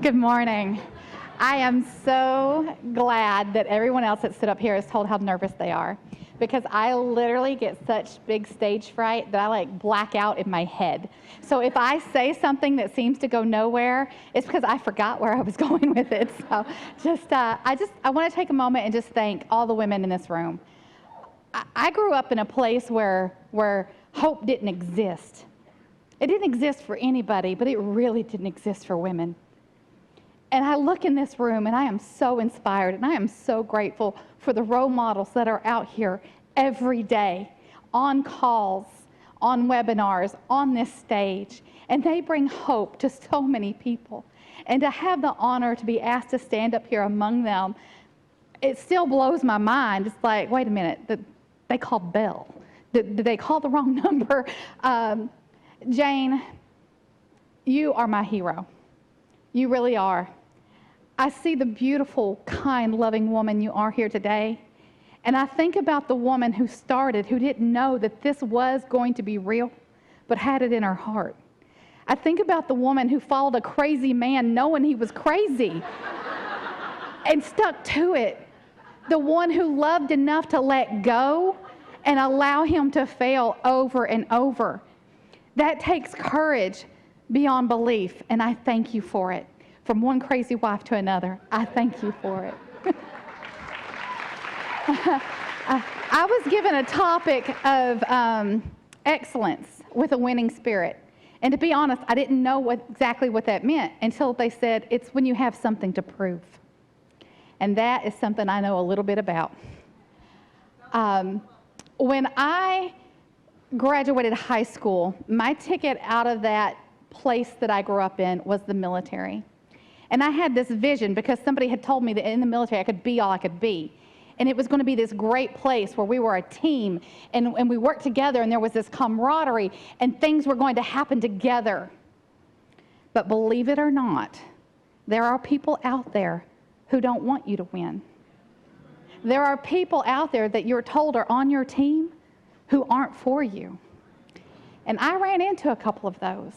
Good morning. I am so glad that everyone else that stood up here is told how nervous they are, because I literally get such big stage fright that I like black out in my head. So if I say something that seems to go nowhere, it's because I forgot where I was going with it. So I want to take a moment and just thank all the women in this room. I grew up in a place where hope didn't exist. It didn't exist for anybody, but it really didn't exist for women. And I look in this room and I am so inspired and I am so grateful for the role models that are out here every day, on calls, on webinars, on this stage. And they bring hope to so many people. And to have the honor to be asked to stand up here among them, it still blows my mind. It's like, wait a minute, they called Belle. Did they call the wrong number? Jane, you are my hero. You really are. I see the beautiful, kind, loving woman you are here today. And I think about the woman who started, who didn't know that this was going to be real, but had it in her heart. I think about the woman who followed a crazy man knowing he was crazy and stuck to it. The one who loved enough to let go and allow him to fail over and over. That takes courage beyond belief, and I thank you for it. From one crazy wife to another, I thank you for it. I was given a topic of excellence with a winning spirit. And to be honest, I didn't know exactly what that meant until they said it's when you have something to prove. And that is something I know a little bit about. When I graduated high school, my ticket out of that place that I grew up in was the military. And I had this vision because somebody had told me that in the military I could be all I could be. And it was going to be this great place where we were a team and we worked together and there was this camaraderie and things were going to happen together. But believe it or not, there are people out there who don't want you to win. There are people out there that you're told are on your team who aren't for you. And I ran into a couple of those.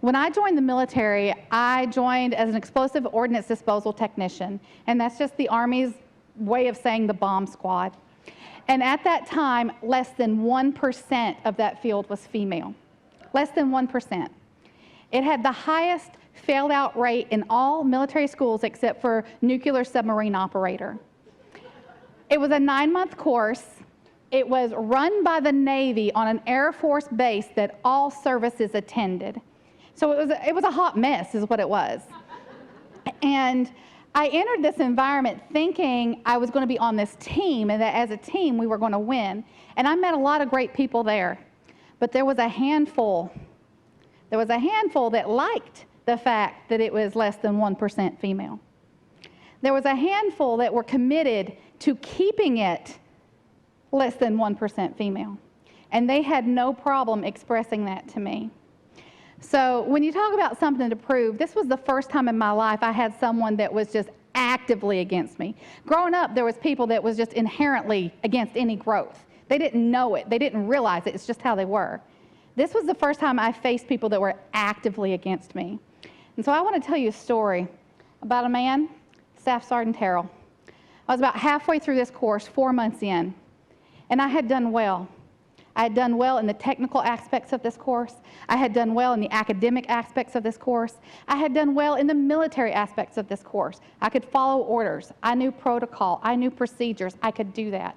When I joined the military, I joined as an explosive ordinance disposal technician, and that's just the Army's way of saying the bomb squad. And at that time, less than 1% of that field was female. Less than 1%. It had the highest failed out rate in all military schools except for nuclear submarine operator. It was a 9-month course. It was run by the Navy on an Air Force base that all services attended. So it was a hot mess is what it was. And I entered this environment thinking I was going to be on this team and that as a team we were going to win. And I met a lot of great people there. But there was a handful that liked the fact that it was less than 1% female. There was a handful that were committed to keeping it less than 1% female. And they had no problem expressing that to me. So when you talk about something to prove, this was the first time in my life I had someone that was just actively against me. Growing up, there was people that was just inherently against any growth. They didn't know it. They didn't realize it. It's just how they were. This was the first time I faced people that were actively against me. And so I want to tell you a story about a man, Staff Sergeant Terrell. I was about halfway through this course, 4 months in, and I had done well. I had done well in the technical aspects of this course. I had done well in the academic aspects of this course. I had done well in the military aspects of this course. I could follow orders. I knew protocol. I knew procedures. I could do that.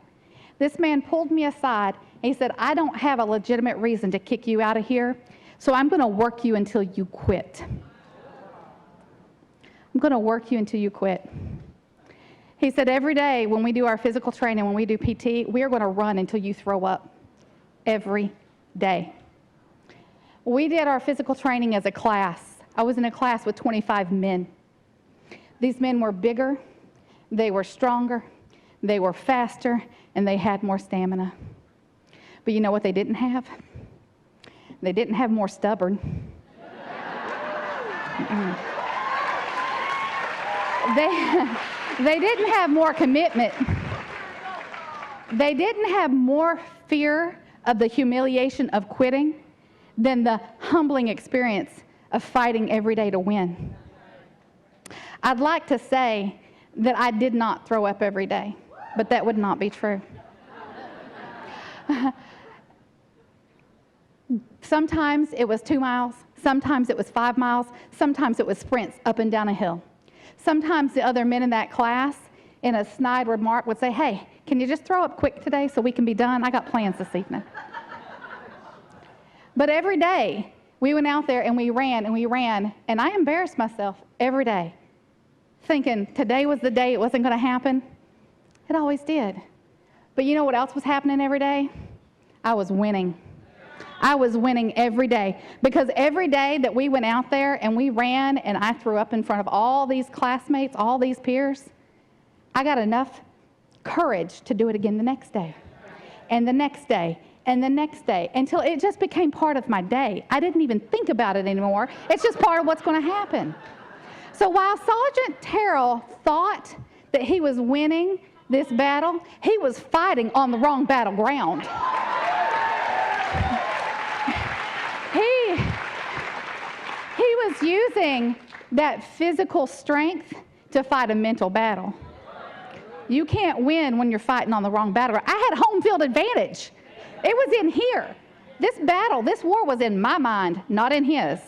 This man pulled me aside and he said, I don't have a legitimate reason to kick you out of here, so I'm going to work you until you quit. I'm going to work you until you quit. He said, every day when we do our physical training, when we do PT, we are going to run until you throw up. Every day. We did our physical training as a class. I was in a class with 25 men. These men were bigger, they were stronger, they were faster, and they had more stamina. But you know what they didn't have? They didn't have more stubborn. They didn't have more commitment. They didn't have more fear of the humiliation of quitting than the humbling experience of fighting every day to win. I'd like to say that I did not throw up every day, but that would not be true. Sometimes it was 2 miles, sometimes it was 5 miles, sometimes it was sprints up and down a hill. Sometimes the other men in that class, in a snide remark, would say, "Hey, can you just throw up quick today so we can be done? I got plans this evening." But every day, we went out there and we ran, and I embarrassed myself every day, thinking today was the day it wasn't going to happen. It always did. But you know what else was happening every day? I was winning. I was winning every day, because every day that we went out there and we ran and I threw up in front of all these classmates, all these peers, I got enough courage to do it again the next day, and the next day, and the next day, until it just became part of my day. I didn't even think about it anymore. It's just part of what's going to happen. So while Sergeant Terrell thought that he was winning this battle, he was fighting on the wrong battleground. He was using that physical strength to fight a mental battle. You can't win when you're fighting on the wrong battleground. I had home field advantage. It was in here. This battle, this war was in my mind, not in his.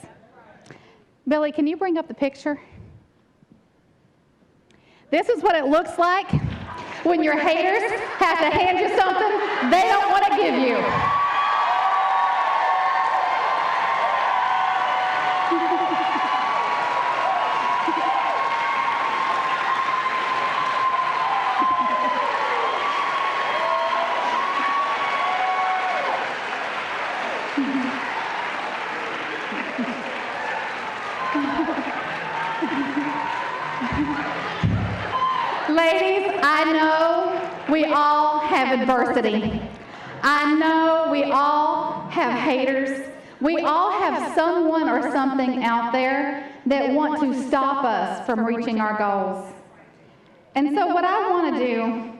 Billy, can you bring up the picture? This is what it looks like when your haters have to hand you something they don't want to give you. Ladies, I know we all have adversity. I know we all have haters. We all have someone or something out there that want to stop us from reaching our goals. And so what I want to do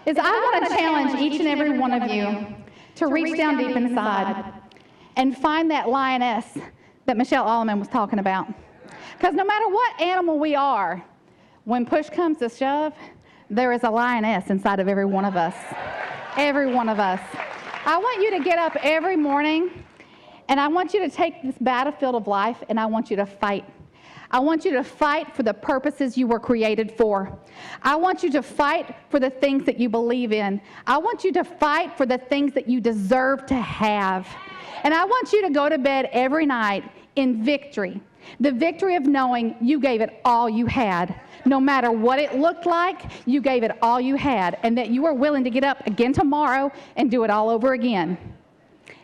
is I want to challenge each and every one of you to reach down deep inside and find that lioness that Michelle Alleman was talking about. Because no matter what animal we are, when push comes to shove, there is a lioness inside of every one of us. Every one of us. I want you to get up every morning, and I want you to take this battlefield of life, and I want you to fight. I want you to fight for the purposes you were created for. I want you to fight for the things that you believe in. I want you to fight for the things that you deserve to have. And I want you to go to bed every night in victory. The victory of knowing you gave it all you had. No matter what it looked like, you gave it all you had, and that you are willing to get up again tomorrow and do it all over again.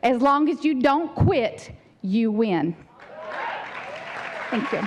As long as you don't quit, you win. Thank you.